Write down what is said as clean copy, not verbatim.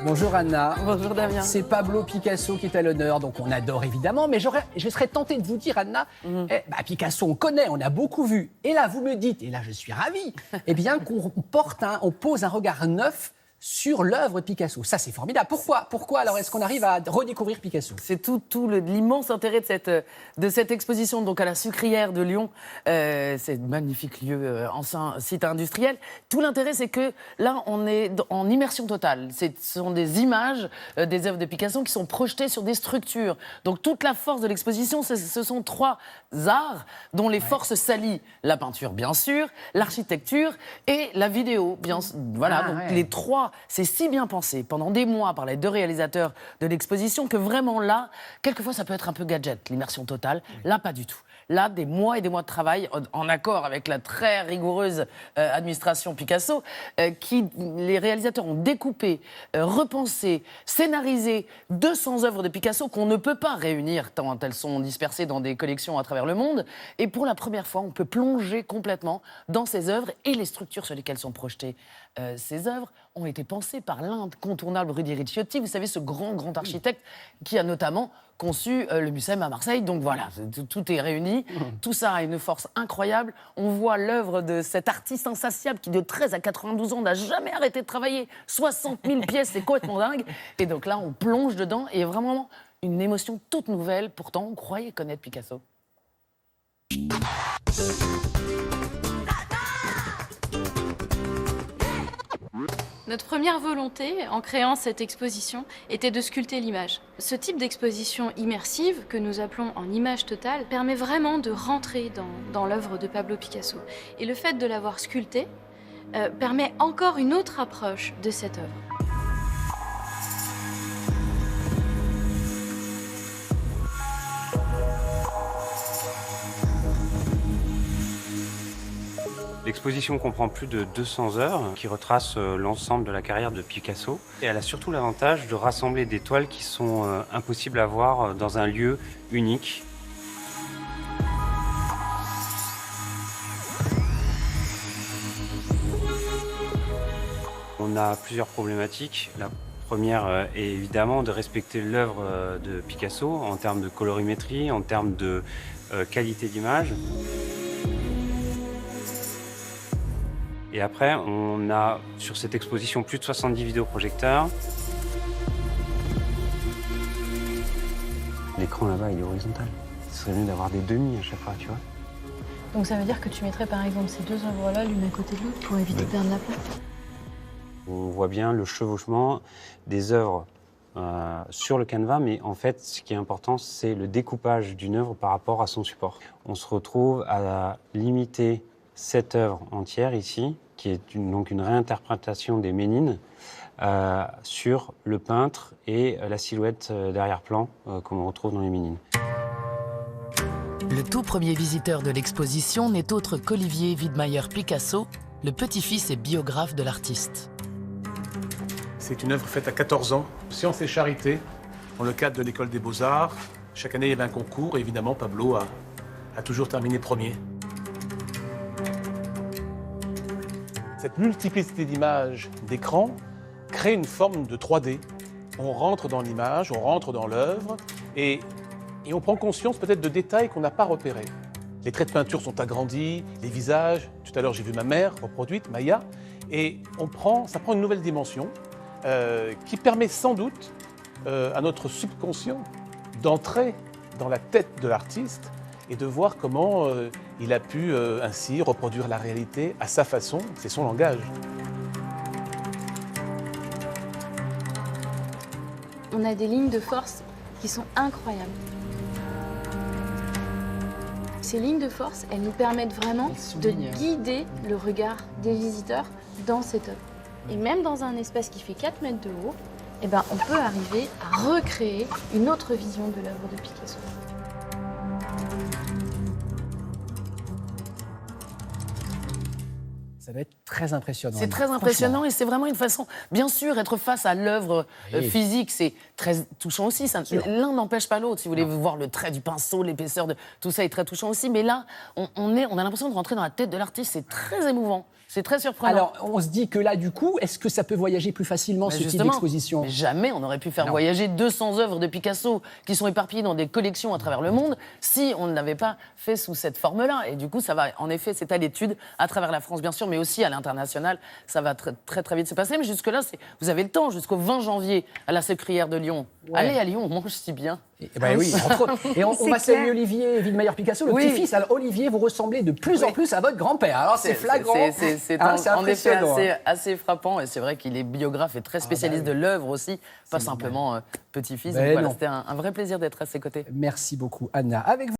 Bonjour Anna. Bonjour Damien. C'est Pablo Picasso qui est à l'honneur, donc on adore évidemment, mais je serais tenté de vous dire Anna, Picasso on connaît, on a beaucoup vu, et là vous me dites, et là je suis ravi, eh bien on pose un regard neuf sur l'œuvre de Picasso. Ça, c'est formidable. Pourquoi alors est-ce qu'on arrive à redécouvrir Picasso? C'est tout l'immense intérêt de cette exposition donc à la Sucrière de Lyon. C'est un magnifique lieu, ancien site industriel. Tout l'intérêt, c'est que là, on est en immersion totale. Ce sont des images des œuvres de Picasso qui sont projetées sur des structures. Donc toute la force de l'exposition, ce sont trois arts dont les forces s'allient. La peinture, bien sûr, l'architecture et la vidéo. Voilà, donc les trois. C'est si bien pensé pendant des mois par les deux réalisateurs de l'exposition que vraiment là, quelquefois ça peut être un peu gadget, l'immersion totale. Là, pas du tout. Là, des mois et des mois de travail en accord avec la très rigoureuse administration Picasso, les réalisateurs ont découpé, repensé, scénarisé 200 œuvres de Picasso qu'on ne peut pas réunir tant elles sont dispersées dans des collections à travers le monde. Et pour la première fois, on peut plonger complètement dans ces œuvres et les structures sur lesquelles sont projetées ces œuvres ont été pensées par l'incontournable Rudy Ricciotti, vous savez, ce grand architecte qui a notamment conçu le Mucem à Marseille. Donc voilà, tout est réuni. Tout ça a une force incroyable. On voit l'œuvre de cet artiste insatiable qui, de 13 à 92 ans, n'a jamais arrêté de travailler. 60 000 pièces, c'est complètement dingue. Et donc là, on plonge dedans et vraiment une émotion toute nouvelle. Pourtant, on croyait connaître Picasso. Notre première volonté, en créant cette exposition, était de sculpter l'image. Ce type d'exposition immersive, que nous appelons en image totale, permet vraiment de rentrer dans l'œuvre de Pablo Picasso. Et le fait de l'avoir sculptée permet encore une autre approche de cette œuvre. L'exposition comprend plus de 200 heures qui retracent l'ensemble de la carrière de Picasso. Et elle a surtout l'avantage de rassembler des toiles qui sont impossibles à voir dans un lieu unique. On a plusieurs problématiques. La première est évidemment de respecter l'œuvre de Picasso en termes de colorimétrie, en termes de qualité d'image. Et après, on a sur cette exposition plus de 70 vidéoprojecteurs. L'écran là-bas, il est horizontal. Ce serait mieux d'avoir des demi à chaque fois, tu vois. Donc ça veut dire que tu mettrais par exemple ces deux œuvres-là, l'une à côté de l'autre, pour éviter de perdre la place. On voit bien le chevauchement des œuvres sur le canevas, mais en fait, ce qui est important, c'est le découpage d'une œuvre par rapport à son support. On se retrouve à limiter cette œuvre entière ici, qui est donc une réinterprétation des Ménines sur le peintre et la silhouette d'arrière-plan qu'on retrouve dans les Ménines. Le tout premier visiteur de l'exposition n'est autre qu'Olivier Widmayer Picasso, le petit-fils et biographe de l'artiste. C'est une œuvre faite à 14 ans, Sciences et Charité, dans le cadre de l'école des Beaux-Arts. Chaque année, il y avait un concours et évidemment, Pablo a toujours terminé premier. Cette multiplicité d'images, d'écrans, crée une forme de 3D. On rentre dans l'image, on rentre dans l'œuvre et on prend conscience peut-être de détails qu'on n'a pas repérés. Les traits de peinture sont agrandis, les visages. Tout à l'heure, j'ai vu ma mère reproduite, Maya. Et ça prend une nouvelle dimension qui permet sans doute à notre subconscient d'entrer dans la tête de l'artiste et de voir comment il a pu ainsi reproduire la réalité à sa façon, c'est son langage. On a des lignes de force qui sont incroyables. Ces lignes de force, elles nous permettent vraiment de guider le regard des visiteurs dans cette œuvre. Et même dans un espace qui fait 4 mètres de haut, eh ben, on peut arriver à recréer une autre vision de l'œuvre de Picasso. Ça doit être très impressionnant. C'est très impressionnant et c'est vraiment une façon... Bien sûr, être face à l'œuvre physique, c'est très touchant aussi. L'un n'empêche pas l'autre. Si vous voulez voir le trait du pinceau, l'épaisseur de... Tout ça est très touchant aussi. Mais là, on a l'impression de rentrer dans la tête de l'artiste. C'est très émouvant. C'est très surprenant. Alors, on se dit que là, du coup, est-ce que ça peut voyager plus facilement, ce type d'exposition? Mais jamais on aurait pu faire voyager 200 œuvres de Picasso qui sont éparpillées dans des collections à travers le monde si on ne l'avait pas fait sous cette forme-là. Et du coup, ça va, en effet, c'est à l'étude à travers la France, bien sûr, mais aussi à l'international. Ça va très, très, très vite se passer. Mais jusque-là, vous avez le temps, jusqu'au 20 janvier, à la Sucrière de Lyon. Ouais. Allez à Lyon, on mange si bien. Oui, entre autres. Et on va saluer Olivier Widmayer-Picasso, le petit-fils. Alors, Olivier, vous ressemblez de plus en plus à votre grand-père. Alors, c'est flagrant. C'est en effet assez frappant. Et c'est vrai qu'il est biographe et très spécialiste de l'œuvre aussi, pas simplement petit-fils. Donc voilà, c'était un vrai plaisir d'être à ses côtés. Merci beaucoup, Anna. Avec vous.